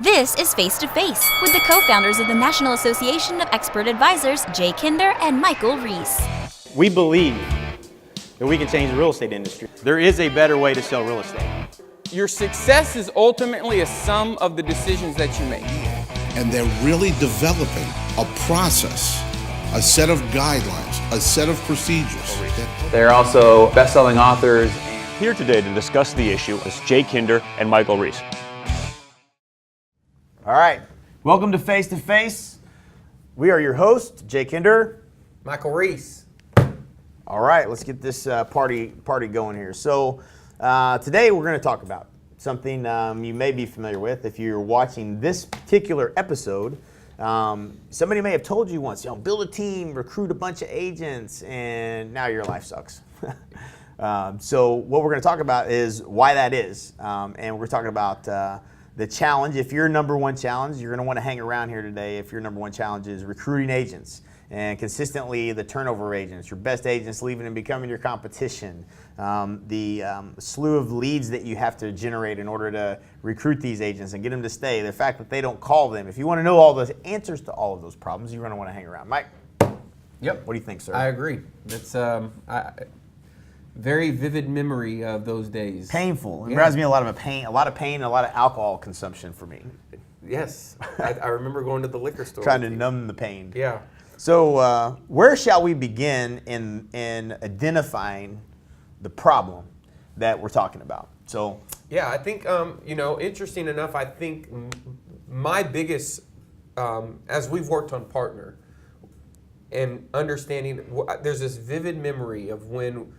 This is Face to Face with the co-founders of the National Association of Expert Advisors, Jay Kinder and Michael Reese. We believe that we can change the real estate industry. There is a better way to sell real estate. Your success is ultimately a sum of the decisions that you make. And they're really developing a process, a set of guidelines, a set of procedures. They're also best-selling authors. Here today to discuss the issue is Jay Kinder and Michael Reese. All right, welcome to Face to Face. We are your hosts, Jay Kinder, Michael Reese. All right, let's get this party going here. So today we're going to talk about something you may be familiar with if you're watching this particular episode. Somebody may have told you once, build a team, recruit a bunch of agents, and now your life sucks. So what we're going to talk about is why that is, and we're talking about the challenge. If your number one challenge, you're going to want to hang around here today. If your number one challenge is recruiting agents and consistently the turnover agents, your best agents leaving and becoming your competition, the slew of leads that you have to generate in order to recruit these agents and get them to stay, the fact that they don't call them. If you want to know all the answers to all of those problems, you're going to want to hang around. Mike? Yep. What do you think, sir? I agree. It's very vivid memory of those days. Painful. It reminds me a lot of pain, and a lot of alcohol consumption for me. Yes. I remember going to the liquor store. Trying to numb the pain. Yeah. So where shall we begin in identifying the problem that we're talking about? So yeah, I think, interesting enough, I think my biggest, as we've worked on Partner and understanding, there's this vivid memory of when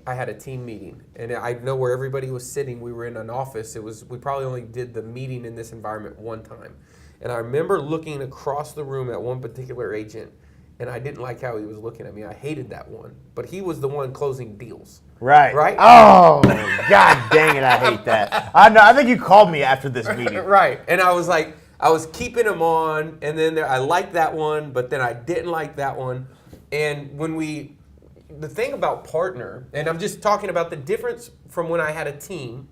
I had a team meeting, and I know where everybody was sitting. We were in an office. We probably only did the meeting in this environment one time. And I remember looking across the room at one particular agent, and I didn't like how he was looking at me. I hated that one. But he was the one closing deals. Right. Right? Oh, God dang it, I hate that. I know. I think you called me after this meeting. Right. And I was like, I was keeping him on, and then I liked that one, but then I didn't like that one. And the thing about Partner, and I'm just talking about the difference from when I had a team,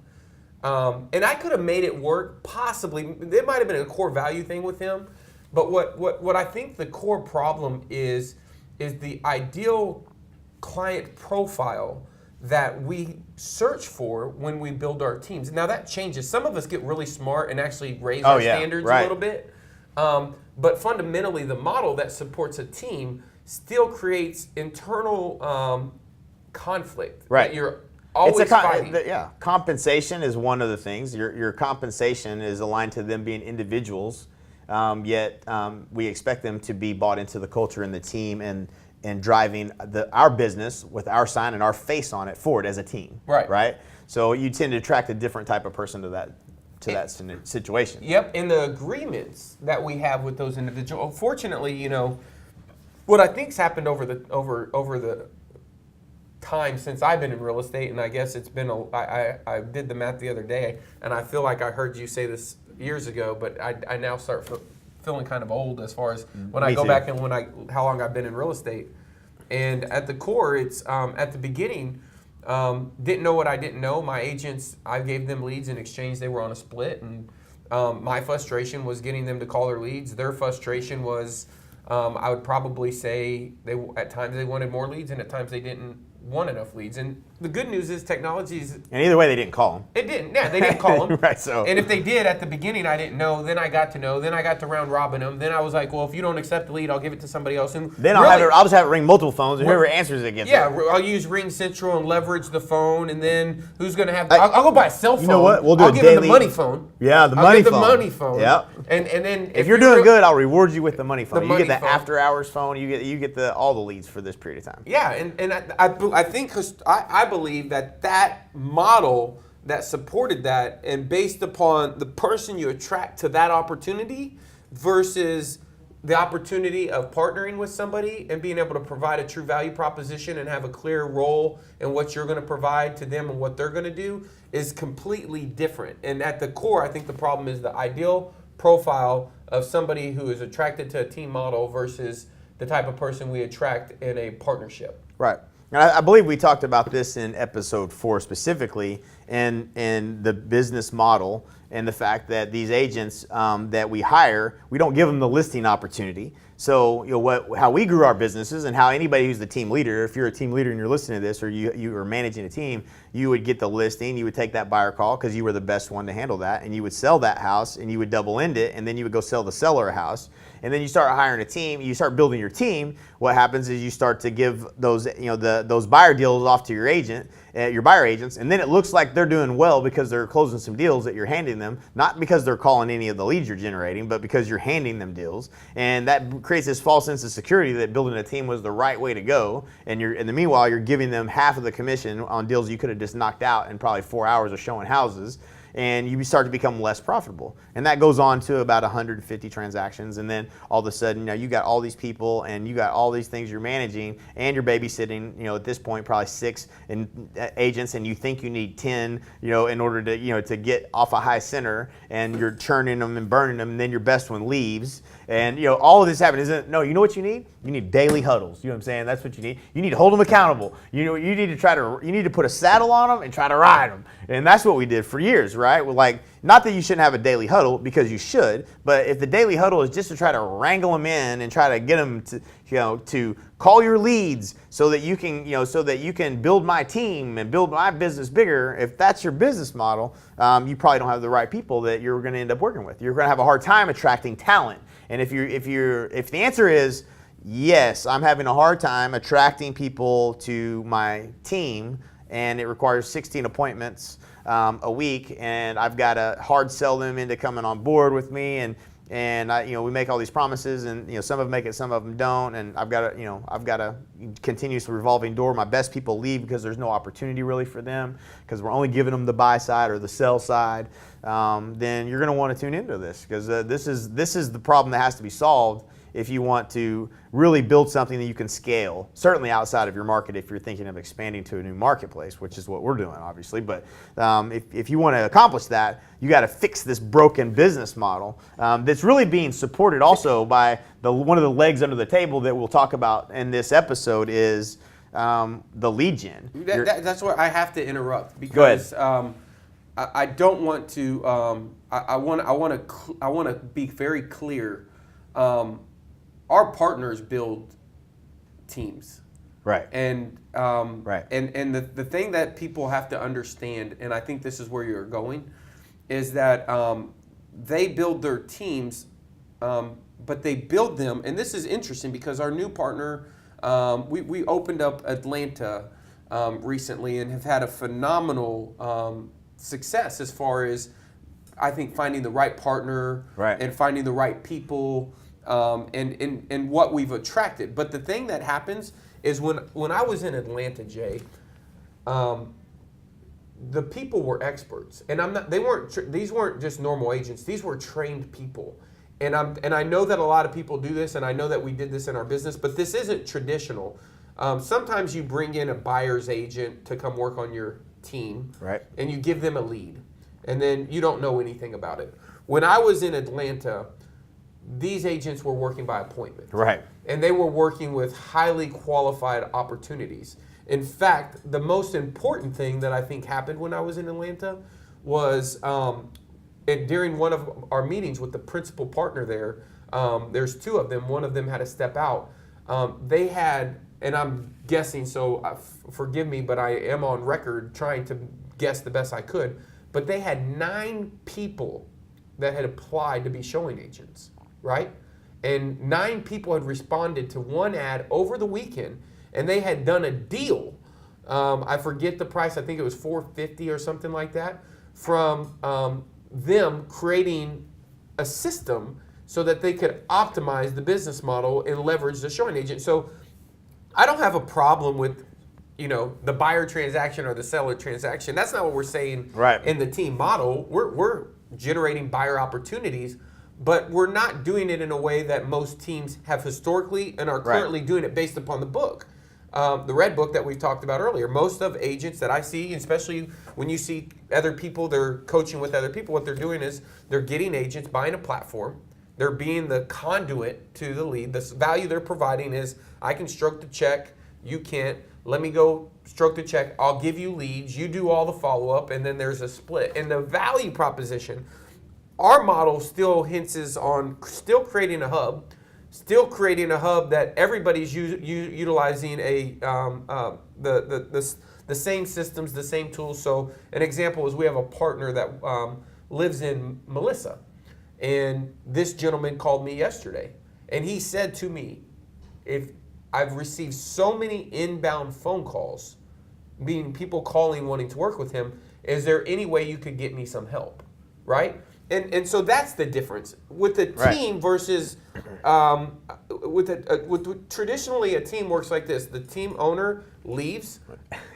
and I could have made it work, possibly. It might have been a core value thing with him, but what I think the core problem is the ideal client profile that we search for when we build our teams. Now that changes. Some of us get really smart and actually raise our standards a little bit, but fundamentally the model that supports a team still creates internal conflict. Right. That you're always fighting. Compensation is one of the things. Your compensation is aligned to them being individuals, yet we expect them to be bought into the culture and the team and driving our business with our sign and our face on it forward as a team. Right. Right. So you tend to attract a different type of person to that situation. Yep. And the agreements that we have with those individuals, unfortunately, what I think's happened over the time since I've been in real estate, and I guess it's been I did the math the other day, and I feel like I heard you say this years ago, but I now start feeling kind of old as far as when I go back and how long I've been in real estate. And at the core, it's at the beginning, didn't know what I didn't know. My agents, I gave them leads in exchange. They were on a split, and my frustration was getting them to call their leads. Their frustration was, I would probably say at times they wanted more leads, and at times they didn't want enough leads. And the good news is technology's... And either way, they didn't call them. It didn't. Yeah, they didn't call them. Right. So. And if they did at the beginning, I didn't know. Then I got to know. Then I got to round robin them. Then I was like, well, if you don't accept the lead, I'll give it to somebody else. And then I'll just have it ring multiple phones, and whoever answers it gets it. Yeah, I'll use Ring Central and leverage the phone, and then who's going to have... I'll go buy a cell phone. You know what? We'll do I'll give them the money phone. Yeah, the money phone. I'll give the money phone. Yep. And then if you're doing good, I'll reward you with the money phone. You get the after hours phone. You get all the leads for this period of time. Yeah, and I think because I believe that model that supported that, and based upon the person you attract to that opportunity versus the opportunity of partnering with somebody and being able to provide a true value proposition and have a clear role in what you're going to provide to them and what they're going to do is completely different. And at the core, I think the problem is the ideal profile of somebody who is attracted to a team model versus the type of person we attract in a partnership. Right. And I believe we talked about this in episode 4 specifically, and the business model and the fact that these agents that we hire, we don't give them the listing opportunity. So how we grew our businesses, and how anybody who's the team leader, if you're a team leader and you're listening to this, or you are managing a team, you would get the listing, you would take that buyer call because you were the best one to handle that, and you would sell that house, and you would double end it, and then you would go sell the seller a house. And then you start hiring a team, you start building your team. What happens is you start to give those, those buyer deals off to your agent, your buyer agents, and then it looks like they're doing well because they're closing some deals that you're handing them, not because they're calling any of the leads you're generating, but because you're handing them deals. And that creates this false sense of security that building a team was the right way to go. And in the meanwhile, you're giving them half of the commission on deals you could have just knocked out in probably 4 hours of showing houses. And you start to become less profitable. And that goes on to about 150 transactions. And then all of a sudden, you got all these people and you got all these things you're managing, and you're babysitting, at this point, probably 6 agents, and you think you need 10, in order to, to get off a high center, and you're churning them and burning them, and then your best one leaves. And, all of this happens. No, you know what you need? You need daily huddles. You know what I'm saying? That's what you need. You need to hold them accountable. You need to put a saddle on them and try to ride them. And that's what we did for years, right? Well, not that you shouldn't have a daily huddle, because you should, but if the daily huddle is just to try to wrangle them in and try to get them to, to call your leads so that you can, build my team and build my business bigger, if that's your business model, you probably don't have the right people that you're going to end up working with. You're going to have a hard time attracting talent. And if the answer is yes, I'm having a hard time attracting people to my team, and it requires 16 appointments a week, and I've got to hard sell them into coming on board with me, and we make all these promises, and some of them make it, some of them don't, and I've got a continuous revolving door. My best people leave because there's no opportunity really for them, because we're only giving them the buy side or the sell side. Then you're going to want to tune into this, because this is the problem that has to be solved if you want to really build something that you can scale, certainly outside of your market if you're thinking of expanding to a new marketplace, which is what we're doing, obviously. But if you want to accomplish that, you got to fix this broken business model that's really being supported also by one of the legs under the table that we'll talk about in this episode is the lead gen. That's where I have to interrupt, because I don't want to. I want to be very clear. Our partners build teams, right? And right. And the thing that people have to understand, and I think this is where you're going, is that they build their teams, but they build them. And this is interesting because our new partner, we opened up Atlanta recently and have had a phenomenal success as far as, I think, finding the right partner, right, and finding the right people. And what we've attracted. But the thing that happens is when I was in Atlanta, Jay, the people were experts, and these weren't just normal agents. These were trained people, and I know that a lot of people do this, and I know that we did this in our business, but this isn't traditional. Sometimes you bring in a buyer's agent to come work on your team, right, and you give them a lead, and then you don't know anything about it. When I was in Atlanta, these agents were working by appointment. Right. And they were working with highly qualified opportunities. In fact, the most important thing that I think happened when I was in Atlanta was during one of our meetings with the principal partner there, there's 2 of them, one of them had to step out. They had, and I'm guessing, so forgive me, but I am on record trying to guess the best I could, but they had 9 people that had applied to be showing agents. Right? And 9 people had responded to one ad over the weekend, and they had done a deal. I forget the price. I think it was $450 or something like that, from them creating a system so that they could optimize the business model and leverage the showing agent. So I don't have a problem with the buyer transaction or the seller transaction. That's not what we're saying, right, in the team model. We're generating buyer opportunities, but we're not doing it in a way that most teams have historically and are currently doing it based upon the book. The red book that we talked about earlier. Most of agents that I see, especially when you see other people, they're coaching with other people, what they're doing is they're getting agents, buying a platform. They're being the conduit to the lead. The value they're providing is, I can stroke the check, you can't. let me go stroke the check. I'll give you leads. You do all the follow-up, and then there's a split. And the value proposition, our model still hints on still creating a hub that everybody's utilizing the same systems, the same tools. So an example is we have a partner that lives in Melissa. And this gentleman called me yesterday. And he said to me, if I've received so many inbound phone calls, meaning people calling wanting to work with him, is there any way you could get me some help? Right? And so that's the difference with the team versus traditionally a team works like this. The team owner leaves.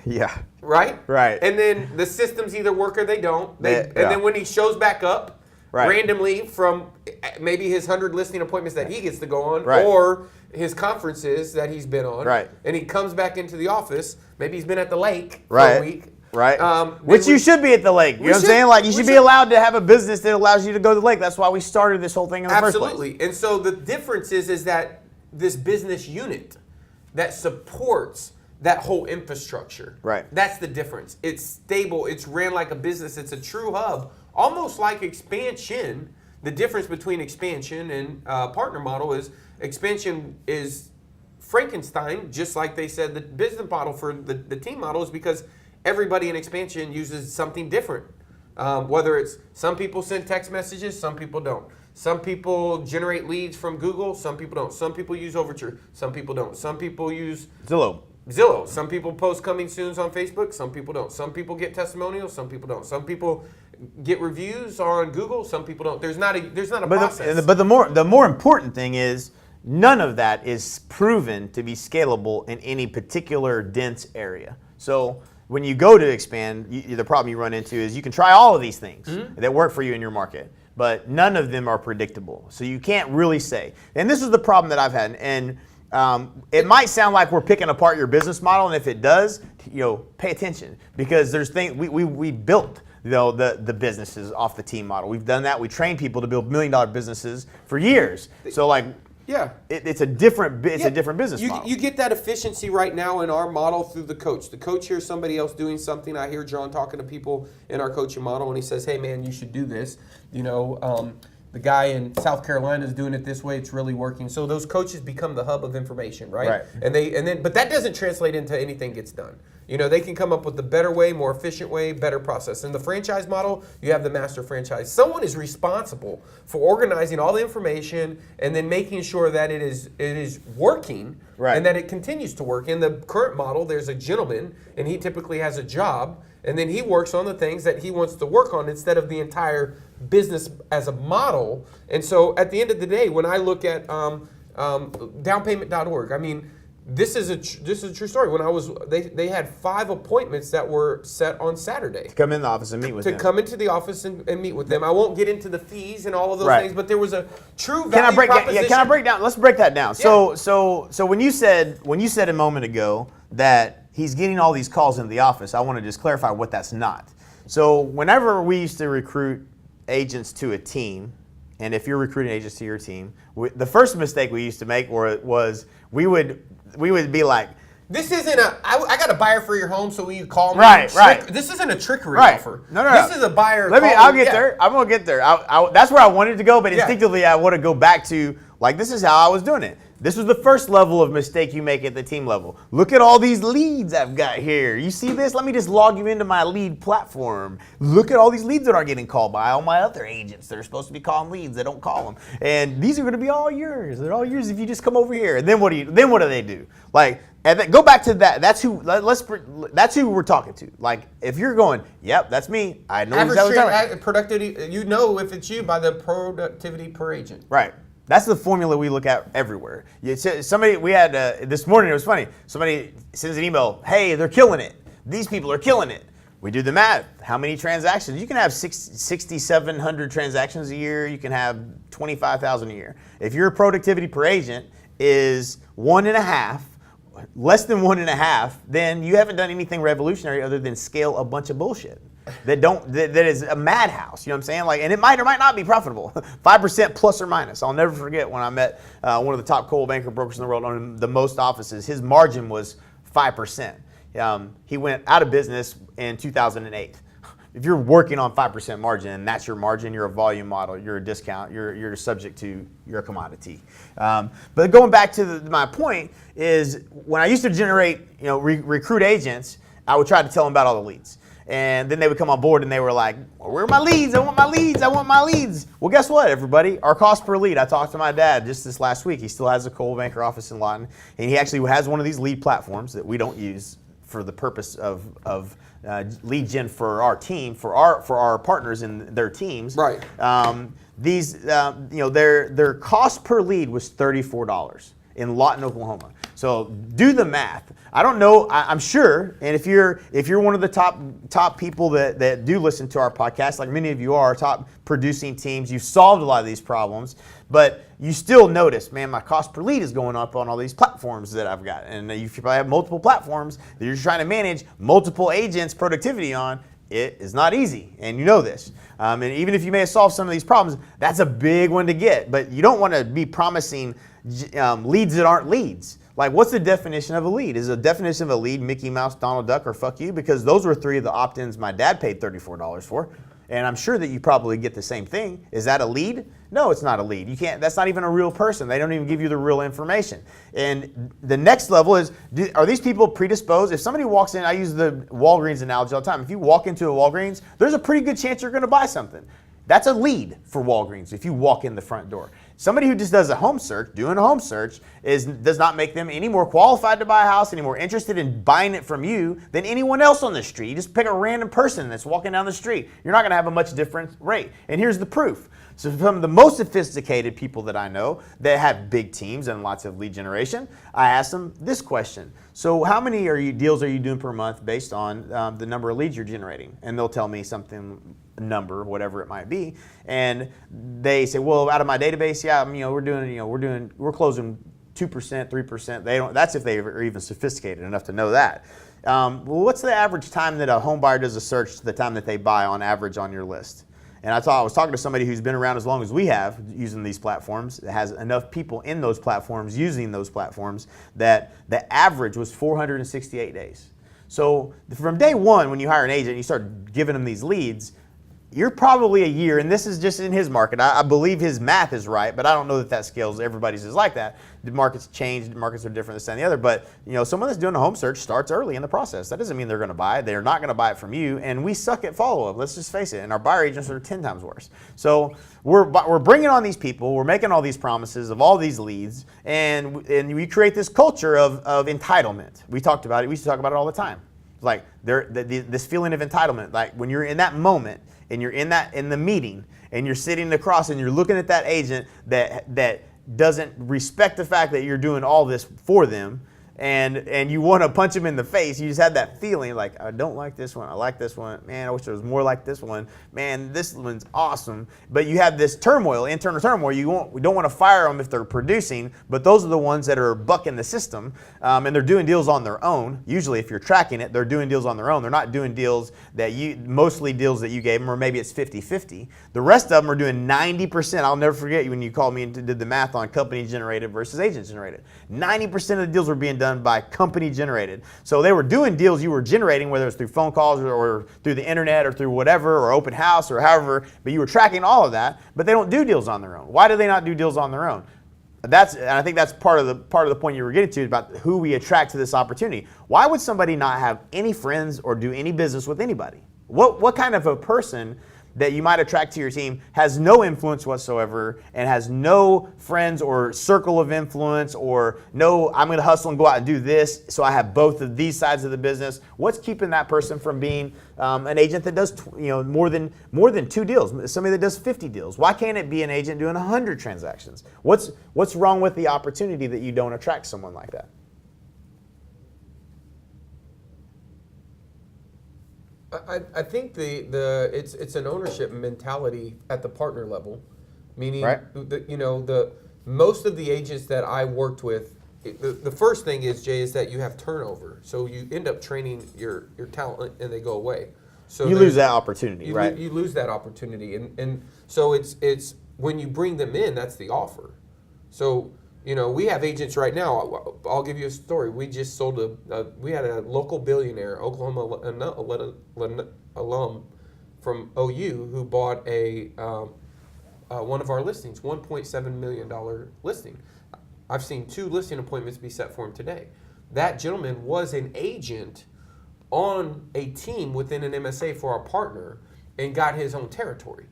Yeah. Right? Right. And then the systems either work or they don't. And then when he shows back up, randomly from maybe his 100 listing appointments that he gets to go on, or his conferences that he's been on, and he comes back into the office, maybe he's been at the lake for a week. Right. Which you should be at the lake. You know what I'm saying? Like, you should be allowed to have a business that allows you to go to the lake. That's why we started this whole thing in the first place. Absolutely. And so the difference is that this business unit that supports that whole infrastructure. Right. That's the difference. It's stable. It's ran like a business. It's a true hub. Almost like expansion. The difference between expansion and partner model is expansion is Frankenstein, just like they said the business model for the team model is because everybody in expansion uses something different. Whether it's some people send text messages, some people don't. Some people generate leads from Google, some people don't. Some people use Overture, some people don't. Some people use Zillow. Some people post coming soons on Facebook, some people don't. Some people get testimonials, some people don't. Some people get reviews on Google, some people don't. There's not a process. But the more important thing is none of that is proven to be scalable in any particular dense area. So when you go to expand, the problem you run into is you can try all of these things that work for you in your market, but none of them are predictable. So you can't really say. And this is the problem that I've had. And it might sound like we're picking apart your business model, and if it does, pay attention, because there's things we built the businesses off the team model. We've done that. We train people to build $1 million businesses for years. So it's a different business model. You get that efficiency right now in our model through the coach. The coach hears somebody else doing something. I hear John talking to people in our coaching model, and he says, "Hey man, you should do this." The guy in South Carolina is doing it this way. It's really working. So those coaches become the hub of information, right? But that doesn't translate into anything gets done. They can come up with a better way, more efficient way, better process. In the franchise model, you have the master franchise. Someone is responsible for organizing all the information and then making sure that it is working and that it continues to work. In the current model, there's a gentleman, and he typically has a job, and then he works on the things that he wants to work on instead of the entire business as a model. And so at the end of the day, when I look at downpayment.org, I mean, this is a true story. When they had 5 appointments that were set on Saturday. To come in the office and meet with them. To come into the office and meet with them. I won't get into the fees and all of those things, but there was a true value proposition. Can I break down? Let's break that down. Yeah. So when you said a moment ago that he's getting all these calls into the office, I want to just clarify what that's not. So whenever we used to recruit agents to a team, and if you're recruiting agents to your team, the first mistake we used to make was we would be like, this isn't I got a buyer for your home, so will you call me? Right. This isn't a trickery offer. No. This is a buyer. I'll get there. I'm gonna get there. That's where I wanted to go, but instinctively I want to go back to this is how I was doing it. This was the first level of mistake you make at the team level. Look at all these leads I've got here. You see this? Let me just log you into my lead platform. Look at all these leads that aren't getting called by all my other agents that are supposed to be calling leads. They don't call them. And these are going to be all yours. They're all yours if you just come over here. And then what do they do? Go back to that. That's who we're talking to. If you're going, yep, that's me. I know average productivity. If it's you by the productivity per agent. Right. That's the formula we look at everywhere. We had this morning, it was funny. Somebody sends an email, hey, they're killing it. These people are killing it. We do the math. How many transactions? You can have 6,700 transactions a year. You can have 25,000 a year. If your productivity per agent is 1.5, less than 1.5, then you haven't done anything revolutionary other than scale a bunch of bullshit. That is a madhouse, you know what I'm saying? And it might or might not be profitable. 5% plus or minus. I'll never forget when I met one of the top coal banker brokers in the world on the most offices. His margin was 5%. He went out of business in 2008. If you're working on 5% margin and that's your margin, you're a volume model, you're a discount, you're subject to your commodity. But going back to my point is when I used to generate, recruit agents, I would try to tell them about all the leads. And then they would come on board and they were like, well, where are my leads? I want my leads. I want my leads. Well, guess what, everybody? Our cost per lead. I talked to my dad just this last week. He still has a Coldwell Banker office in Lawton. And he actually has one of these lead platforms that we don't use for the purpose of lead gen for our team, for our partners and their teams. Right. Their cost per lead was $34 in Lawton, Oklahoma. So do the math. I don't know. I'm sure, and if you're one of the top people that do listen to our podcast, like many of you are, top producing teams, you've solved a lot of these problems, but you still notice, man, my cost per lead is going up on all these platforms that I've got, and you probably have multiple platforms that you're trying to manage multiple agents' productivity on. It is not easy, and you know this. And even if you may have solved some of these problems, that's a big one to get. But you don't want to be promising leads that aren't leads. Like, what's the definition of a lead? Is the definition of a lead Mickey Mouse, Donald Duck, or fuck you? Because those were 3 of the opt-ins my dad paid $34 for. And I'm sure that you probably get the same thing. Is that a lead? No, it's not a lead. You can't. That's not even a real person. They don't even give you the real information. And the next level is, are these people predisposed? If somebody walks in, I use the Walgreens analogy all the time. If you walk into a Walgreens, there's a pretty good chance you're going to buy something. That's a lead for Walgreens if you walk in the front door. Somebody who just does a home search, doing a home search, does not make them any more qualified to buy a house, any more interested in buying it from you than anyone else on the street. You just pick a random person that's walking down the street. You're not going to have a much different rate. And here's the proof. So some of the most sophisticated people that I know that have big teams and lots of lead generation, I ask them this question. So how many deals are you doing per month based on the number of leads you're generating? And they'll tell me something, a number, whatever it might be. And they say, well, out of my database, yeah, we're closing 2%, 3%. That's if they are even sophisticated enough to know that. Well, what's the average time that a home buyer does a search to the time that they buy on average on your list? And I was talking to somebody who's been around as long as we have using these platforms, that has enough people in those platforms using those platforms, that the average was 468 days. So from day one, when you hire an agent, you start giving them these leads, you're probably a year, and this is just in his market. I believe his math is right, but I don't know that scales. Everybody's is like that. The markets change. The markets are different, this and the other. But someone that's doing a home search starts early in the process. That doesn't mean they're going to buy it. They're not going to buy it from you. And we suck at follow-up. Let's just face it. And our buyer agents are 10 times worse. So we're bringing on these people. We're making all these promises of all these leads, and we create this culture of entitlement. We talked about it. We used to talk about it all the time. Like this feeling of entitlement. Like when you're in that moment, and you're in the meeting, and you're sitting across, and you're looking at that agent that doesn't respect the fact that you're doing all this for them, and you want to punch them in the face. You just have that feeling like, I don't like this one. I like this one. Man, I wish there was more like this one. Man, this one's awesome. But you have this turmoil, internal turmoil. We don't want to fire them if they're producing, but those are the ones that are bucking the system, and they're doing deals on their own. Usually, if you're tracking it, they're doing deals on their own. They're not doing deals mostly deals that you gave them, or maybe it's 50-50. The rest of them are doing 90%. I'll never forget when you called me and did the math on company generated versus agent generated. 90% of the deals were being done by company generated. So they were doing deals you were generating, whether it's through phone calls or through the internet or through whatever, or open house or however, but you were tracking all of that, but they don't do deals on their own. Why do they not do deals on their own? And I think that's part of the point you were getting to, about who we attract to this opportunity. Why would somebody not have any friends or do any business with anybody? What kind of a person that you might attract to your team has no influence whatsoever and has no friends or circle of influence, or no, I'm going to hustle and go out and do this, so I have both of these sides of the business? What's keeping that person from being an agent that does more than 2 deals? Somebody that does 50 deals. Why can't it be an agent doing 100 transactions? What's wrong with the opportunity that you don't attract someone like that? I think it's an ownership mentality at the partner level, meaning right. The most of the agents that I worked with, the first thing is, Jay, is that you have turnover. So you end up training your talent and they go away. So you lose that opportunity, right? You lose that opportunity, and so it's when you bring them in, that's the offer. So We have agents right now. I'll give you a story. We just sold we had a local billionaire, Oklahoma alum from OU, who bought one of our listings, $1.7 million listing. I've seen 2 listing appointments be set for him today. That gentleman was an agent on a team within an MSA for our partner and got his own territory.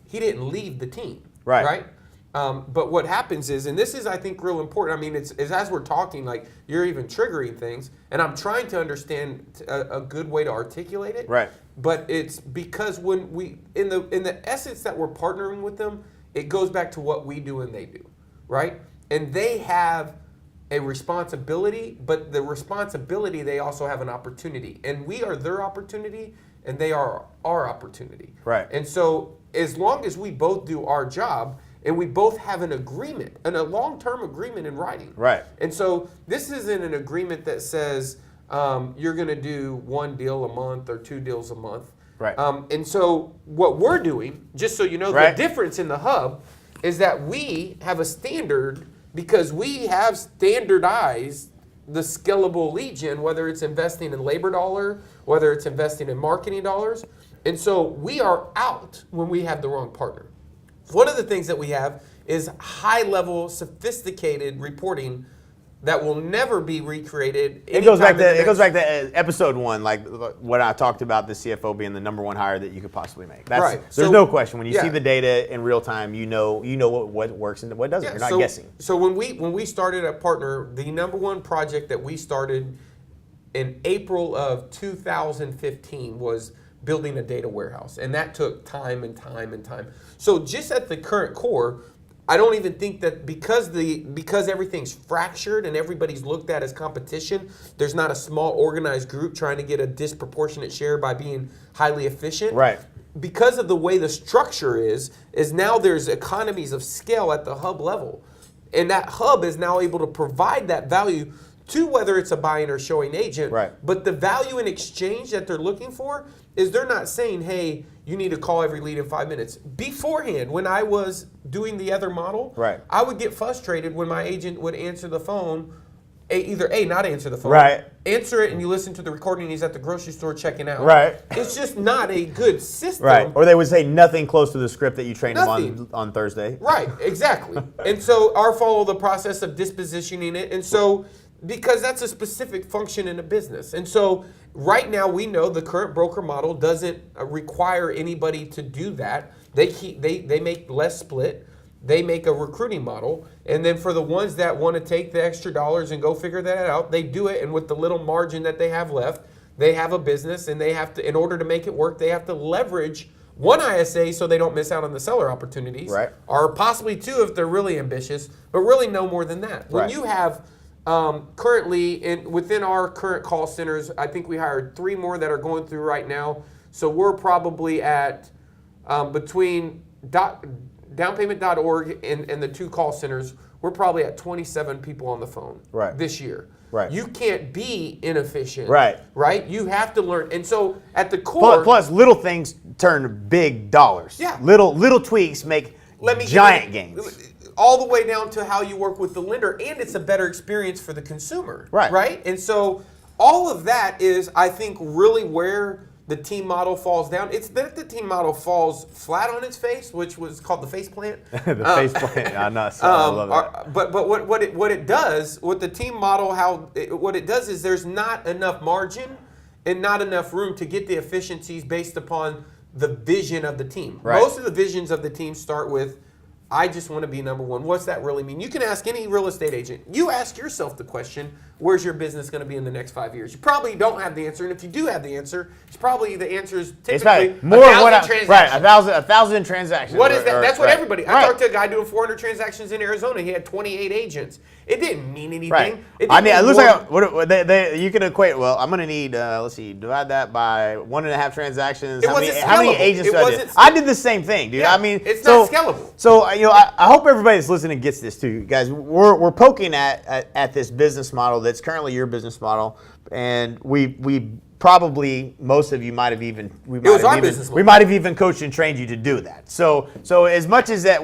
He didn't leave the team, right? But what happens is, and this is, I think, real important. I mean, it's as we're talking, like, you're even triggering things, and I'm trying to understand a good way to articulate it. Right. But it's because when we, in the essence that we're partnering with them, it goes back to what we do and they do, right? And they have a responsibility, but the responsibility, they also have an opportunity. And we are their opportunity, and they are our opportunity. Right. And so as long as we both do our job, and we both have an agreement, and a long-term agreement in writing. Right. And so this isn't an agreement that says you're going to do 1 deal a month or 2 deals a month. Right. And so what we're doing, just so you know, the difference in the hub is that we have a standard because we have standardized the scalable lead gen, whether it's investing in labor dollar, whether it's investing in marketing dollars. And so we are out when we have the wrong partner. One of the things that we have is high-level, sophisticated reporting that will never be recreated. It goes back to episode 1, like what I talked about the CFO being the #1 hire that you could possibly make. That's, there's no question. When you see the data in real time, you know what works and what doesn't. You're not guessing. So when we started at Partner, the #1 project that we started in April of 2015 was building a data warehouse, and that took time and time and time. So just at the current core, I don't even think that because everything's fractured and everybody's looked at as competition, there's not a small organized group trying to get a disproportionate share by being highly efficient. Right. Because of the way the structure is now there's economies of scale at the hub level. And that hub is now able to provide that value to whether it's a buying or showing agent. Right. But the value in exchange that they're looking for is they're not saying, hey, you need to call every lead in 5 minutes. Beforehand, when I was doing the other model, I would get frustrated when my agent would answer the phone, not answer the phone. Right. Answer it and you listen to the recording and he's at the grocery store checking out. Right. It's just not a good system. Right. Or they would say nothing close to the script that you trained them on Thursday. Right, exactly. And so our follow the process of dispositioning it. And so because that's a specific function in a business. And so right now we know the current broker model doesn't require anybody to do that. They make less split. They make a recruiting model. And then for the ones that want to take the extra dollars and go figure that out, they do it. And with the little margin that they have left, they have a business and they have to, in order to make it work, they have to leverage one ISA so they don't miss out on the seller opportunities. Right. Or possibly 2 if they're really ambitious, but really no more than that. When you have currently within our current call centers, I think we hired 3 more that are going through right now. So we're probably at between downpayment.org and the 2 call centers, we're probably at 27 people on the phone this year. Right. You can't be inefficient. Right. You have to learn. And so at the core, plus little things turn big dollars. Yeah. Little tweaks make giant gains. All the way down to how you work with the lender, and it's a better experience for the consumer. Right. And so all of that is, I think, really where the team model falls down. It's that the team model falls flat on its face, which was called the face plant. The face plant. I love that. But what it does with the team model, what it does is there's not enough margin and not enough room to get the efficiencies based upon the vision of the team. Most of the visions of the team start with, I just want to be #1. What's that really mean? You can ask any real estate agent. You ask yourself the question, where's your business going to be in the next 5 years? You probably don't have the answer, and if you do have the answer, the answer is typically more 1,000 transactions. Right, 1,000 transactions. What is that? That's what everybody. I talked to a guy doing 400 transactions in Arizona. He had 28 agents. It didn't mean anything. Right. It looks like you can equate. Well, I'm going to need. Let's see. Divide that by 1.5 transactions. How many agents do I do? I did the same thing, dude. Yeah, I mean, it's not scalable. So I hope everybody that's listening gets this too, guys. We're poking at this business model that's currently your business model, and we probably most of you might have even we was our business model. might have even coached and trained you to do that. So as much as that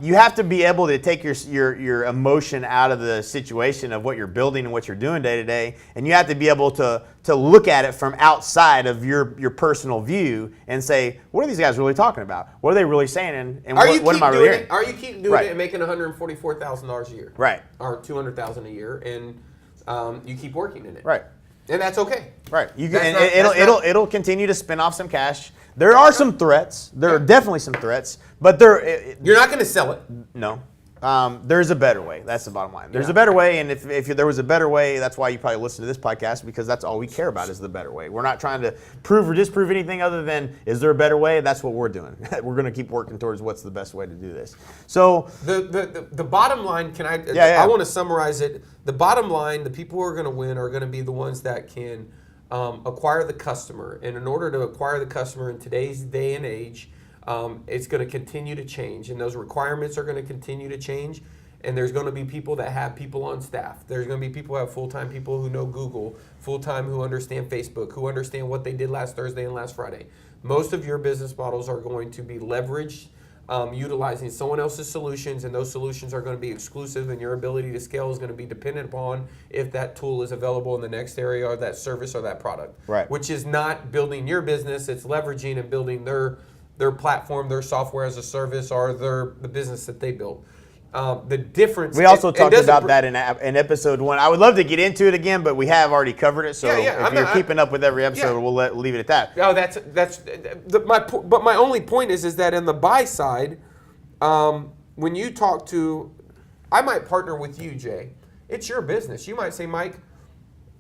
you have to be able to take your emotion out of the situation of what you're building and what you're doing day to day, and you have to be able to look at it from outside of your personal view and say, what are these guys really talking about? What are they really saying? And what am I really hearing? Are you keep doing Right. it and making $144,000 a year? Right. Or $200,000 a year, and you keep working in it. Right. And that's okay. Right. It'll continue to spin off some cash. There are some threats. There are definitely some threats, but You're not going to sell it. no. There's a better way. That's the bottom line. There's Yeah. a better way, and if there was a better way, that's why you probably listen to this podcast, because that's all we care about is the better way. We're not trying to prove or disprove anything other than, is there a better way? That's what we're doing. We're going to keep working towards what's the best way to do this. So The bottom line, Yeah. I want to summarize it. The bottom line, the people who are going to win are going to be the ones that can acquire the customer. And in order to acquire the customer in today's day and age, it's going to continue to change, and those requirements are going to continue to change. And there's going to be people that have people on staff. There's going to be people who have full-time people who know Google, full-time who understand Facebook, who understand what they did last Thursday and last Friday. Most of your business models are going to be leveraged, utilizing someone else's solutions, and those solutions are going to be exclusive, and your ability to scale is going to be dependent upon if that tool is available in the next area, or that service, or that product. Right. Which is not building your business, it's leveraging and building their platform, their software as a service, or the business that they built. The difference. we also talked about br- that in episode 1. I would love to get into it again, but we have already covered it. So Yeah, if you're keeping up with every episode, Yeah. we'll leave it at that. No, but my only point is that in the buy side, when you talk to, I might partner with you, Jay. It's your business. You might say, Mike,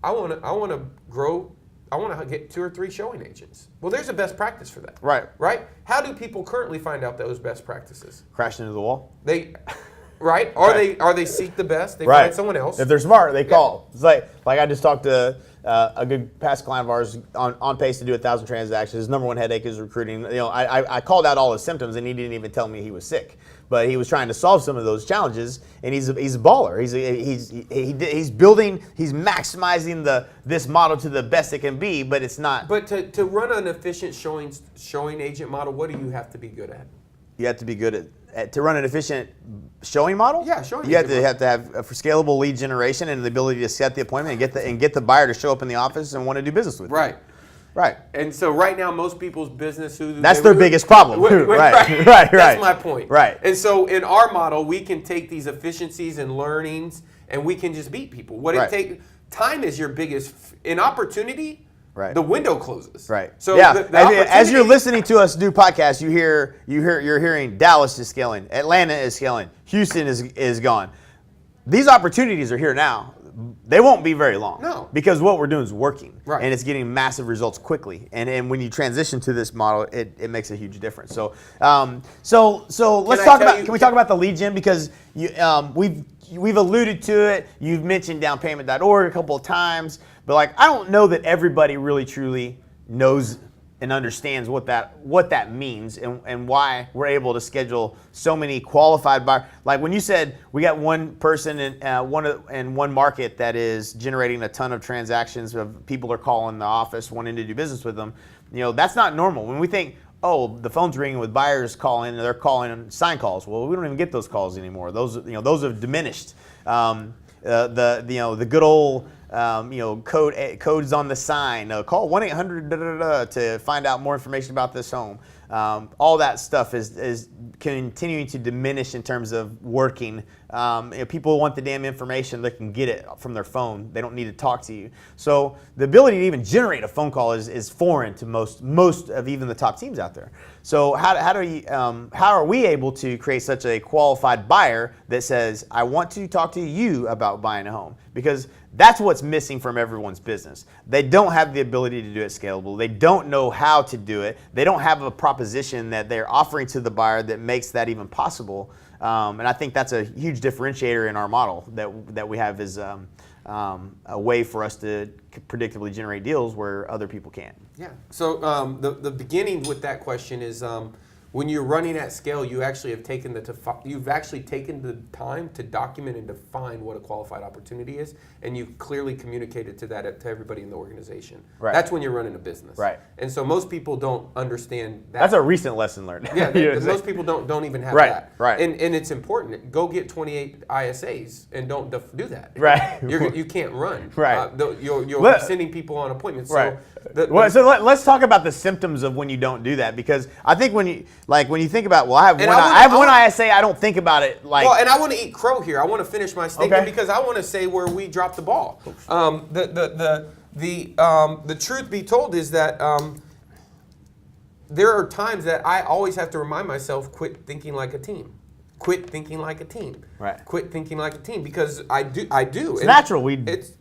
I want to grow. I want to get 2 or 3 showing agents. Well, there's a best practice for that. Right. Right. How do people currently find out those best practices? Crash into the wall. They, right? Are they seek the best? They Right. find someone else. If they're smart, they call. It's like I just talked to a good past client of ours on pace to do 1,000 transactions. His number one headache is recruiting. You know, I called out all his symptoms, and he didn't even tell me he was sick. But he was trying to solve some of those challenges, and he's a baller. He's building, he's maximizing this model to the best it can be, but it's not. But to run an efficient showing agent model, what do you have to be good at? You have to be good at to run an efficient showing model. Yeah, showing You have agent to have for scalable lead generation and the ability to set the appointment and get the buyer to show up in the office and want to do business with you. Right. Right. And so right now, most people's business, That's their biggest problem. Right. That's my point. Right. And so in our model, we can take these efficiencies and learnings, and we can just beat people. Time is your biggest in opportunity. Right. The window closes. Right. So yeah. the As you're opportunity- listening to us do podcasts, you're hearing Dallas is scaling, Atlanta is scaling, Houston is gone. These opportunities are here now. They won't be very long. No. Because what we're doing is working. Right. And it's getting massive results quickly. And when you transition to this model, it makes a huge difference. So let's talk about. Can we talk about the lead gen, because we've alluded to it. You've mentioned downpayment.org a couple of times, but I don't know that everybody really truly knows and understands what that means and why we're able to schedule so many qualified buyers. Like when you said we got one person in one market that is generating a ton of transactions, of people are calling the office wanting to do business with them. That's not normal. When we think, oh, the phone's ringing with buyers calling, and they're calling sign calls. Well, we don't even get those calls anymore. Those have diminished. The good old codes on the sign. Call 1-800 to find out more information about this home. All that stuff is continuing to diminish in terms of working. People want the damn information; they can get it from their phone. They don't need to talk to you. So the ability to even generate a phone call is foreign to most of even the top teams out there. So how are we able to create such a qualified buyer that says, I want to talk to you about buying a home? Because that's what's missing from everyone's business. They don't have the ability to do it scalable. They don't know how to do it. They don't have a proposition that they're offering to the buyer that makes that even possible. And I think that's a huge differentiator in our model that we have is a way for us to predictably generate deals where other people can't. Yeah. So the beginning with that question is when you're running at scale, you actually have taken you've actually taken the time to document and define what a qualified opportunity is, and you've clearly communicated to everybody in the organization. Right. That's when you're running a business. Right. And so most people don't understand that. That's a recent lesson learned. Yeah, most people don't even have Right, that. right. And it's important. Go get 28 ISAs and don't do that. Right. You can't run. Right. You're sending people on appointments. Right. So So let's talk about the symptoms of when you don't do that, because I think when you think about, well, I have And one ISA, I don't think about it like. Well, and I want to eat crow here. I want to finish my statement Okay. because I want to say where we dropped the ball. The truth be told is that there are times that I always have to remind myself, quit thinking like a team. Quit thinking like a team. Right. Quit thinking like a team, because I do. It's natural.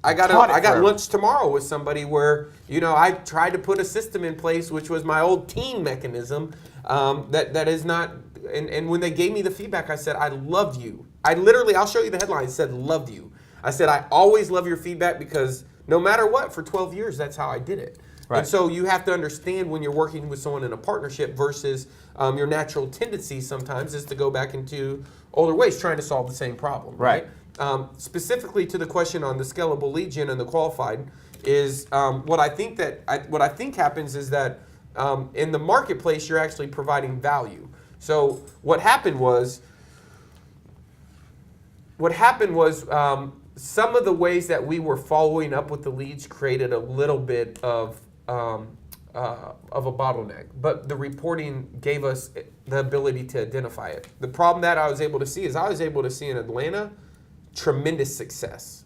I got forever. lunch tomorrow with somebody where I tried to put a system in place, which was my old team mechanism. That is not. And when they gave me the feedback, I said, I love you. I'll show you the headline. It said, loved you. I said, I always love your feedback, because no matter what, for 12 years, that's how I did it. Right. And so you have to understand when you're working with someone in a partnership versus your natural tendency sometimes is to go back into older ways, trying to solve the same problem. Right. Specifically to the question on the scalable lead gen and the qualified is what I think happens is that in the marketplace you're actually providing value. So what happened was some of the ways that we were following up with the leads created a little bit of a bottleneck, but the reporting gave us the ability to identify it. The problem that I was able to see is I was able to see in Atlanta tremendous success,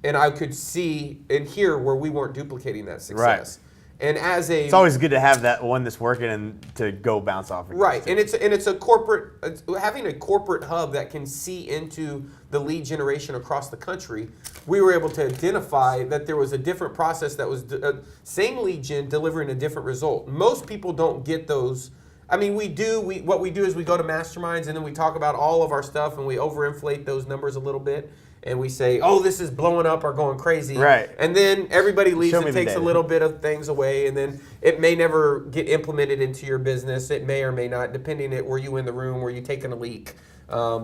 and I could see and hear where we weren't duplicating that success. Right. And it's always good to have that one that's working and to go bounce off against. Right, and it's a corporate, having a corporate hub that can see into the lead generation across the country. We were able to identify that there was a different process that was same lead gen delivering a different result. Most people don't get those. I mean, what we do is we go to masterminds and then we talk about all of our stuff and we overinflate those numbers a little bit. And we say, oh, this is blowing up or going crazy. Right. And then everybody leaves and takes a data. little bit of things away. And then it may never get implemented into your business. It may or may not, depending on were you in the room, were you taking a leak?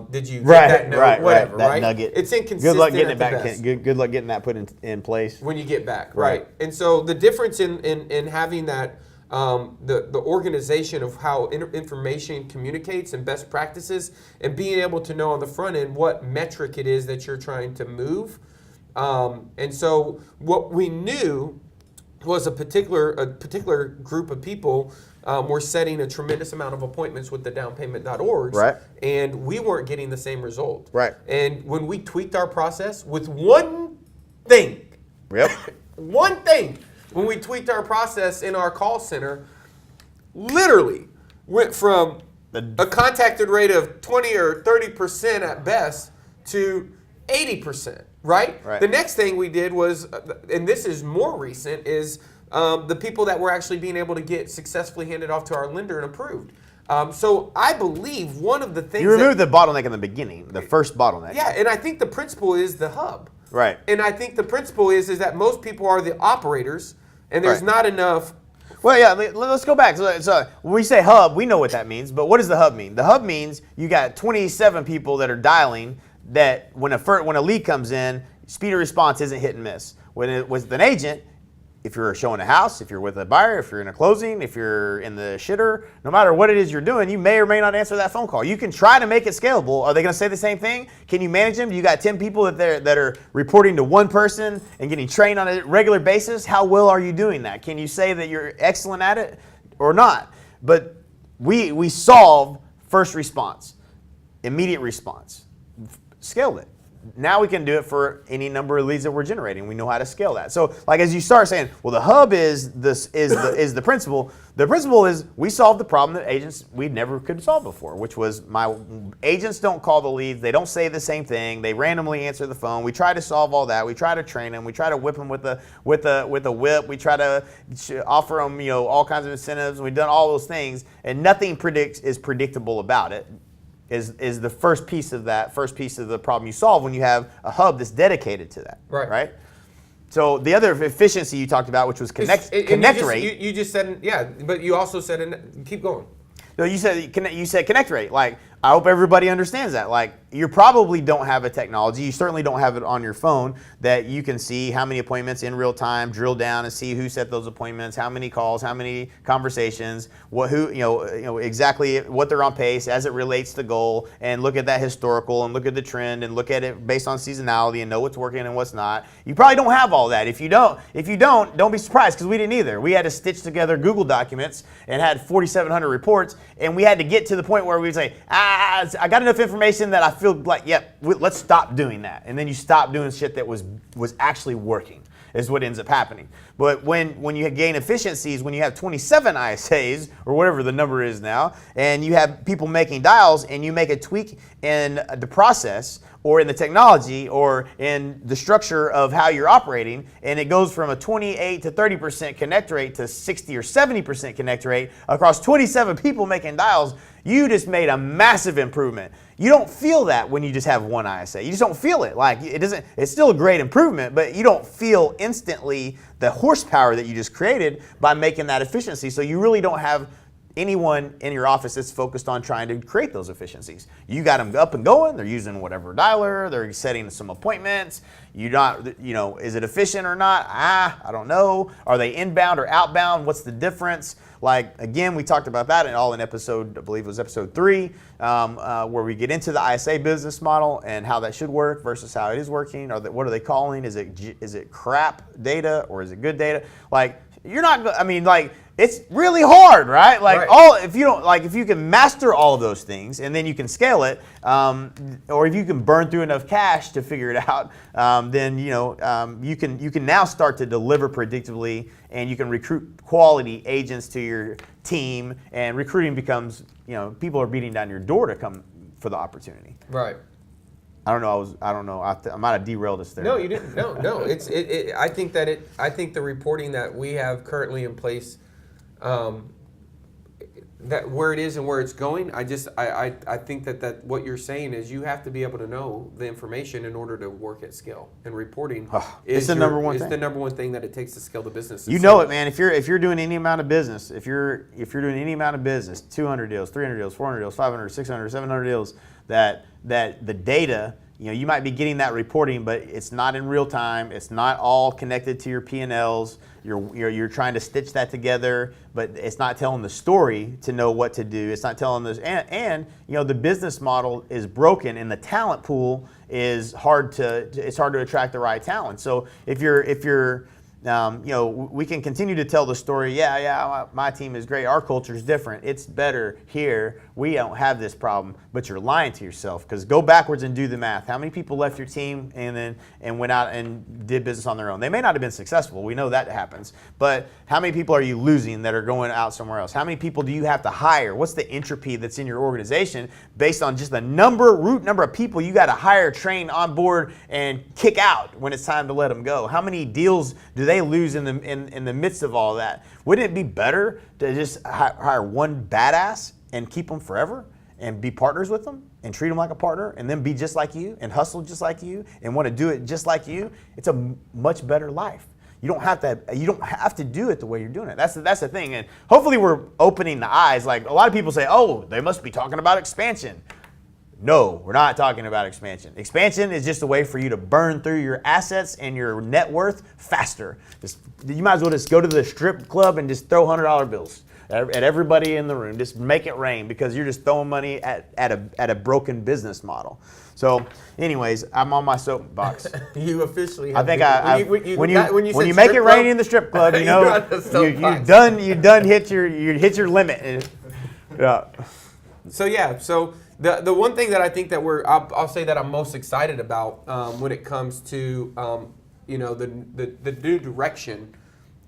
Did you get that note? Whatever, that right? nugget. It's inconsistent. Good luck getting it at the back. best. Good luck getting that put in place. When you get back, Right. right? And so the difference in having that, the organization of how information communicates and best practices, and being able to know on the front end what metric it is that you're trying to move. And so what we knew was a particular group of people were setting a tremendous amount of appointments with the downpayment.orgs, Right. and we weren't getting the same result. Right. And when we tweaked our process with one thing, Yep. one thing, when we tweaked our process in our call center, literally went from a contacted rate of 20 or 30% at best to 80%, right? Right. The next thing we did was, and this is more recent, is the people that were actually being able to get successfully handed off to our lender and approved. So I believe one of the things You removed the bottleneck in the beginning, the first bottleneck. yeah, and I think the principle is the hub. Right. And I think the principle is that most people are the operators, and there's Right. not enough. Well, yeah, let's go back. So when we say hub, we know what that means, but what does the hub mean? The hub means you got 27 people that are dialing that when a lead comes in, speed of response isn't hit and miss. When it was an agent, if you're showing a house, if you're with a buyer, if you're in a closing, if you're in the shitter, no matter what it is you're doing, you may or may not answer that phone call. You can try to make it scalable. Are they going to say the same thing? Can you manage them? You got 10 people that are reporting to one person and getting trained on a regular basis. How well are you doing that? Can you say that you're excellent at it or not? But we solve first response, immediate response, scaled it. Now we can do it for any number of leads that we're generating. We know how to scale that. So, like as you start saying, well, the hub is the principle. The principle is we solved the problem that agents we never could solve before, which was my agents don't call the leads. They don't say the same thing. They randomly answer the phone. We try to solve all that. We try to train them. We try to whip them with a whip. We try to offer them all kinds of incentives. We've done all those things, and nothing is predictable about it. Is the first piece of the problem you solve when you have a hub that's dedicated to that. Right? So the other efficiency you talked about, which was connect rate. You just said, yeah, but you also said, keep going. So you said connect rate. Like, I hope everybody understands that. Like, you probably don't have a technology. You certainly don't have it on your phone that you can see how many appointments in real time, drill down and see who set those appointments, how many calls, how many conversations, exactly what they're on pace as it relates to goal, and look at that historical and look at the trend and look at it based on seasonality and know what's working and what's not. You probably don't have all that. If you don't, don't be surprised, because we didn't either. We had to stitch together Google documents and had 4,700 reports, and we had to get to the point where we would say, I got enough information that I feel like, let's stop doing that. And then you stop doing shit that was actually working, is what ends up happening. But when you gain efficiencies, when you have 27 ISAs, or whatever the number is now, and you have people making dials, and you make a tweak in the process, or in the technology, or in the structure of how you're operating, and it goes from a 28 to 30% connect rate to 60 or 70% connect rate across 27 people making dials, you just made a massive improvement. You don't feel that when you just have one ISA. You just don't feel it. Like, it's still a great improvement, but you don't feel instantly the horsepower that you just created by making that efficiency. So you really don't have anyone in your office that's focused on trying to create those efficiencies. You got them up and going. They're using whatever dialer. They're setting some appointments. Is it efficient or not? I don't know. Are they inbound or outbound? What's the difference? Like, again, we talked about that in episode, I believe it was episode 3, where we get into the ISA business model and how that should work versus how it is working. What are they calling? Is it crap data or is it good data? Like, it's really hard, right? Like, right. If you can master all of those things and then you can scale it, or if you can burn through enough cash to figure it out, then you can now start to deliver predictably, and you can recruit quality agents to your team, and recruiting becomes, people are beating down your door to come for the opportunity. Right. I don't know. I might have derailed us there. No, you didn't. No. I think the reporting that we have currently in place, that where it is and where it's going, I think that what you're saying is you have to be able to know the information in order to work at scale. And reporting is the number one thing that it takes to scale the business. You know it, man. If you're doing any amount of business, if you're doing any amount of business, 200 deals, 300 deals, 400 deals, 500, 600, 700 deals, that the data, you might be getting that reporting, but it's not in real time. It's not all connected to your P&Ls. You're trying to stitch that together, but it's not telling the story to know what to do. It's not telling this, and the business model is broken, and the talent pool is hard to attract the right talent. So if you're we can continue to tell the story. My team is great. Our culture is different. It's better here. We don't have this problem. But you're lying to yourself, because go backwards and do the math. How many people left your team and went out and did business on their own? They may not have been successful. We know that happens. But how many people are you losing that are going out somewhere else? How many people do you have to hire? What's the entropy that's in your organization based on just the root number of people you got to hire, train, onboard, and kick out when it's time to let them go? How many deals do they lose in the midst of all that? Wouldn't it be better to just hire one badass and keep them forever and be partners with them and treat them like a partner, and then be just like you and hustle just like you and want to do it just like you? It's a much better life. You don't have to do it the way you're doing it. That's the thing. And hopefully we're opening the eyes. Like, a lot of people say, oh, they must be talking about expansion. No, we're not talking about expansion. Expansion is just a way for you to burn through your assets and your net worth faster. You might as well just go to the strip club and just throw $100 bills at everybody in the room. Just make it rain, because you're just throwing money at a broken business model. So, anyways, I'm on my soapbox. You officially. I think when you make it rain in the strip club, you done hit your limit. Yeah. So the one thing that I think that I'll say that I'm most excited about when it comes to the new direction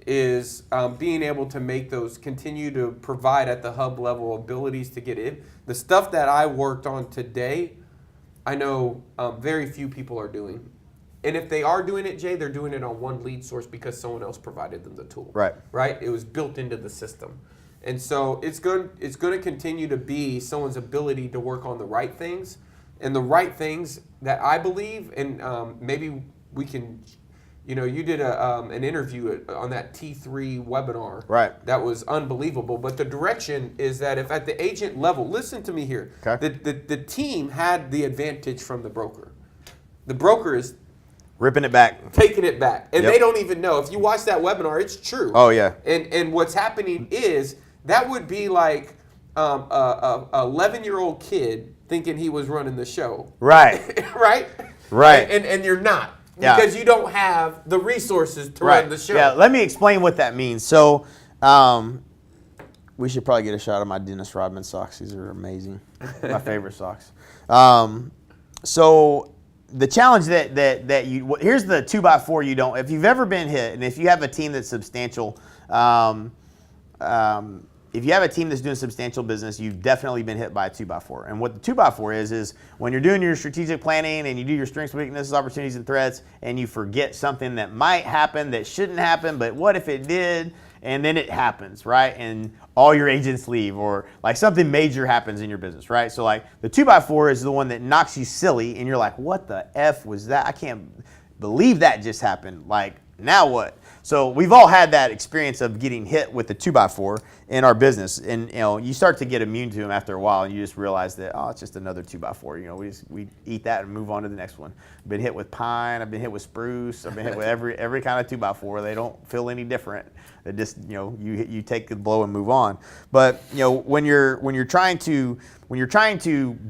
is being able to make those, continue to provide at the hub level abilities to get in. The stuff that I worked on today, I know very few people are doing. And if they are doing it, Jay, they're doing it on one lead source because someone else provided them the tool. Right? It was built into the system. And so it's going to continue to be someone's ability to work on the right things, and the right things that I believe, and maybe we can You know, you did an interview on that T3 webinar. Right. That was unbelievable. But the direction is that if at the agent level, listen to me here, Okay. the team had the advantage from the broker. The broker is Ripping it back. taking it back. And Yep. they don't even know. If you watch that webinar, it's true. Oh, yeah. And what's happening is that would be like a 11-year-old kid thinking he was running the show. Right. Right? Right. And you're not. Yeah. Because you don't have the resources to run the show. Yeah, let me explain what that means. So, we should probably get a shot of my Dennis Rodman socks. These are amazing. My favorite socks. So, the challenge that you, here's the 2x4 you don't, if you've ever been hit, and if you have a team that's substantial, if you have a team that's doing substantial business, you've definitely been hit by a 2x4. And what the 2x4 is when you're doing your strategic planning and you do your strengths, weaknesses, opportunities, and threats, and you forget something that might happen that shouldn't happen, but what if it did? And then it happens, right? And all your agents leave, or like something major happens in your business, right? So like the 2x4 is the one that knocks you silly, and you're like, what the F was that? I can't believe that just happened. Like, now what? So we've all had that experience of getting hit with the 2x4 in our business, and you start to get immune to them after a while, and you just realize that it's just another 2x4. We eat that and move on to the next one. I've been hit with pine, I've been hit with spruce, I've been hit with every kind of 2x4. They don't feel any different. They just you take the blow and move on. But when you're trying to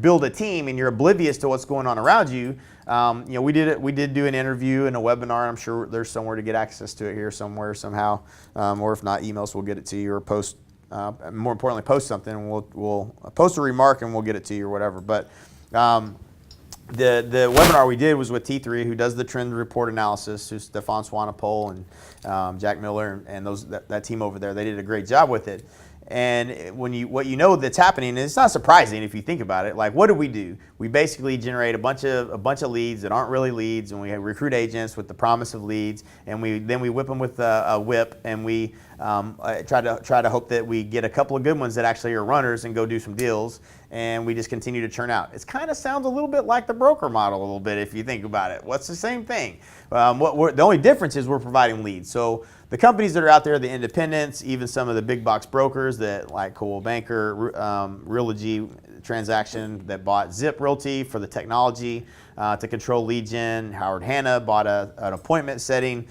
build a team and you're oblivious to what's going on around you. We did do an interview and a webinar. I'm sure there's somewhere to get access to it here somewhere somehow, or if not, emails, we'll get it to you, or post. More importantly, post something, and we'll post a remark and we'll get it to you or whatever. But the webinar we did was with T3, who does the trend report analysis, who's Stefan Swanepoel and Jack Miller and that team over there. They did a great job with it. And what you know that's happening, and it's not surprising if you think about it. Like, what do? We basically generate a bunch of leads that aren't really leads, and we recruit agents with the promise of leads, and then we whip them with a whip, and we try to hope that we get a couple of good ones that actually are runners and go do some deals, and we just continue to churn out. It kind of sounds a little bit like the broker model a little bit if you think about it. What's the same thing? The only difference is we're providing leads. So the companies that are out there, the independents, even some of the big box brokers that like Coldwell Banker, Realogy transaction that bought Zip Realty for the technology to control lead gen. Howard Hanna bought an appointment setting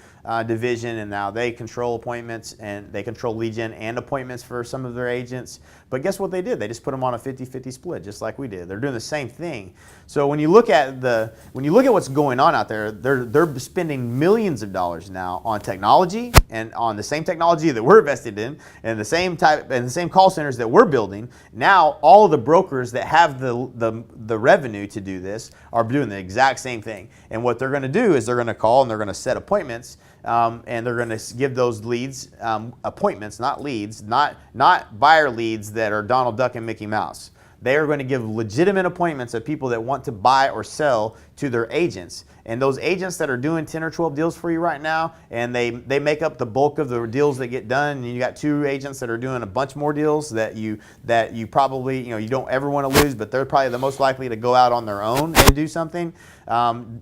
division, and now they control appointments and they control lead gen and appointments for some of their agents. But guess what they did? They just put them on a 50-50 split, just like we did. They're doing the same thing. So when you look at what's going on out there, they're spending millions of dollars now on technology and on the same technology that we're invested in, and the same call centers that we're building. Now all of the brokers that have the revenue to do this are doing the exact same thing. And what they're going to do is they're going to call and they're going to set appointments. And they're going to give those leads appointments, not leads, not buyer leads that are Donald Duck and Mickey Mouse. They are going to give legitimate appointments of people that want to buy or sell to their agents. And those agents that are doing 10 or 12 deals for you right now, and they make up the bulk of the deals that get done, and you got 2 agents that are doing a bunch more deals that you probably you don't ever want to lose, but they're probably the most likely to go out on their own and do something.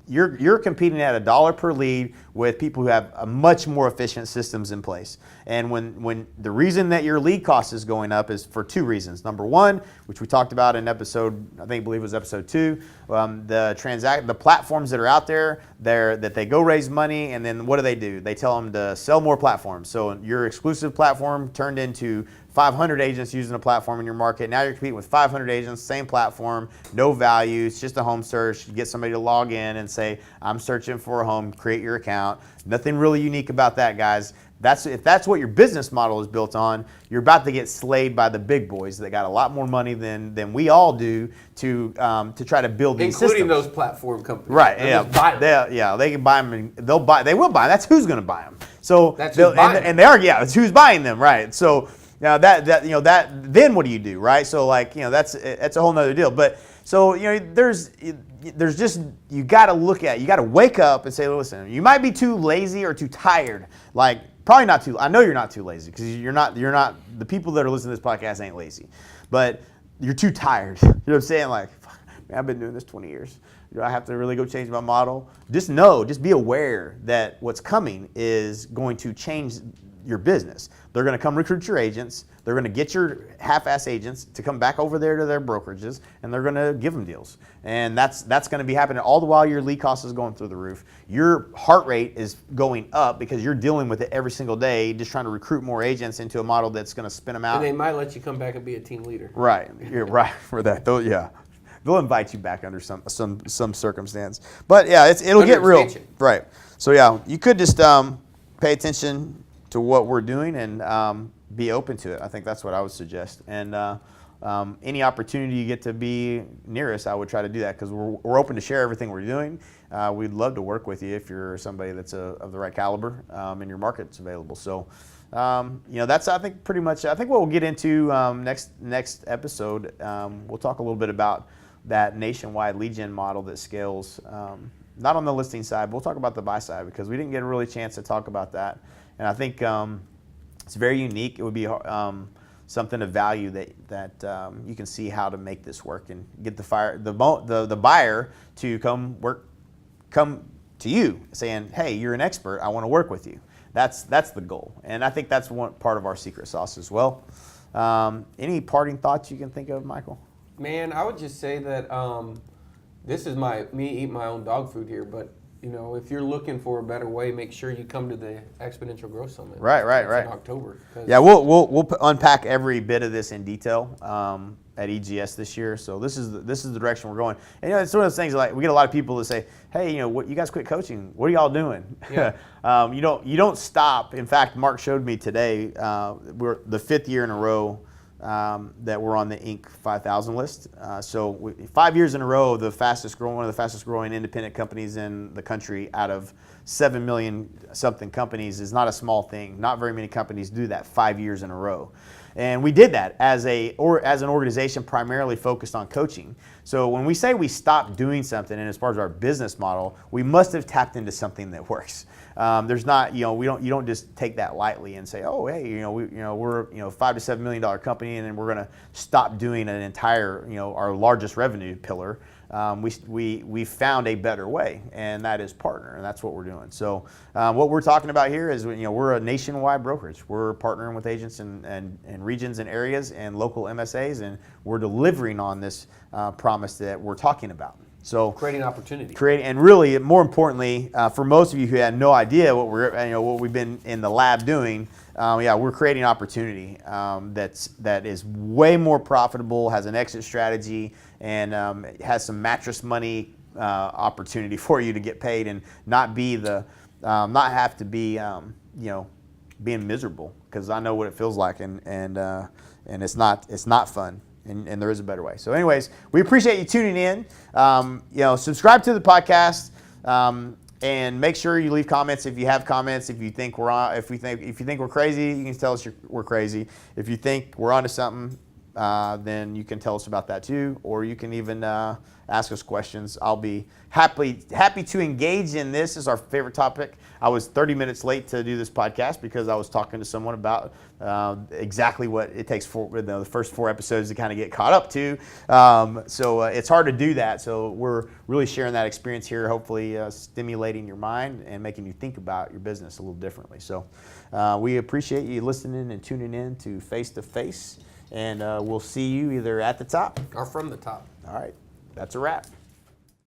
You're competing at $1 per lead with people who have a much more efficient systems in place. And when the reason that your lead cost is going up is for 2 reasons. Number 1, which we talked about in episode, I believe it was episode 2, the platforms that are out there, that they go raise money, and then what do? They tell them to sell more platforms. So your exclusive platform turned into 500 agents using a platform in your market. Now you're competing with 500 agents, same platform, no value. It's just a home search. You get somebody to log in and say, I'm searching for a home, create your account. Nothing really unique about that, guys. If that's what your business model is built on, you're about to get slayed by the big boys that got a lot more money than we all do to try to build these systems. Including those platform companies. Right, They'll just buy them. They can buy them, and they will buy them. That's who's going to buy them. So That's who's buying them. and they are, it's who's buying them, right? So now then what do you do, right? So that's a whole nother deal. But so there's just, you got to wake up and say, listen, you might be too lazy or too tired. Probably not too. I know you're not too lazy, because you're not. The people that are listening to this podcast ain't lazy, but you're too tired. You know what I'm saying? Man, I've been doing this 20 years. Do I have to really go change my model? Just be aware that what's coming is going to change your business. They're going to come recruit your agents. They're going to get your half-ass agents to come back over there to their brokerages, and they're going to give them deals. And that's going to be happening all the while your lead cost is going through the roof. Your heart rate is going up because you're dealing with it every single day, just trying to recruit more agents into a model that's going to spin them out. And they might let you come back and be a team leader. Right. You're right for that. They'll invite you back under some circumstance. But yeah, it'll get real. Right. So yeah, you could just pay attention to what we're doing and be open to it. I think that's what I would suggest. And any opportunity you get to be near us, I would try to do that because we're open to share everything we're doing. We'd love to work with you if you're somebody that's of the right caliber and your market's available. So, that's I think pretty much. I think what we'll get into next episode. We'll talk a little bit about that nationwide lead gen model that scales. Not on the listing side, but we'll talk about the buy side because we didn't get a really chance to talk about that. And I think it's very unique. It would be something of value that you can see how to make this work and get the buyer to come to you saying, "Hey, you're an expert. I want to work with you." That's the goal, and I think that's one part of our secret sauce as well. Any parting thoughts you can think of, Michael? Man, I would just say that this is me eating my own dog food here, but if you're looking for a better way, make sure you come to the Exponential Growth Summit. Right. In October. Yeah, we'll unpack every bit of this in detail at EGS this year. So this is the direction we're going. And it's one of those things like we get a lot of people that say, "Hey, what you guys quit coaching? What are y'all doing?" Yeah. You don't stop. In fact, Mark showed me today. We're the 5th year in a row that we're on the Inc. 5000 list. 5 years in a row, one of the fastest growing independent companies in the country out of 7 million something companies is not a small thing. Not very many companies do that 5 years in a row. And we did that as an organization primarily focused on coaching. So when we say we stopped doing something and as part of our business model, we must have tapped into something that works. There's not, you don't just take that lightly and say, "Oh, hey, we're $5 to $7 million company, and then we're going to stop doing an entire, our largest revenue pillar." We found a better way, and that is partner, and that's what we're doing. So what we're talking about here is, we're a nationwide brokerage. We're partnering with agents and regions and areas and local MSAs, and we're delivering on this promise that we're talking about. So creating opportunity. And really, more importantly, for most of you who had no idea what we've been in the lab doing, we're creating opportunity that is way more profitable, has an exit strategy, and has some mattress money opportunity for you to get paid and not have to be being miserable, because I know what it feels like, and it's not fun. And there is a better way. So anyways, we appreciate you tuning in. Subscribe to the podcast, and make sure you leave comments if you have comments. If you think if you think we're crazy, you can tell us we're crazy. If you think we're onto something, then you can tell us about that too, or you can even ask us questions. I'll be happy to engage in this. Is our favorite topic. I was 30 minutes late to do this podcast because I was talking to someone about exactly what it takes for the first 4 episodes to kind of get caught up to. So it's hard to do that. So we're really sharing that experience here, hopefully stimulating your mind and making you think about your business a little differently. So we appreciate you listening and tuning in to Face to Face, and we'll see you either at the top or from the top. All right, that's a wrap.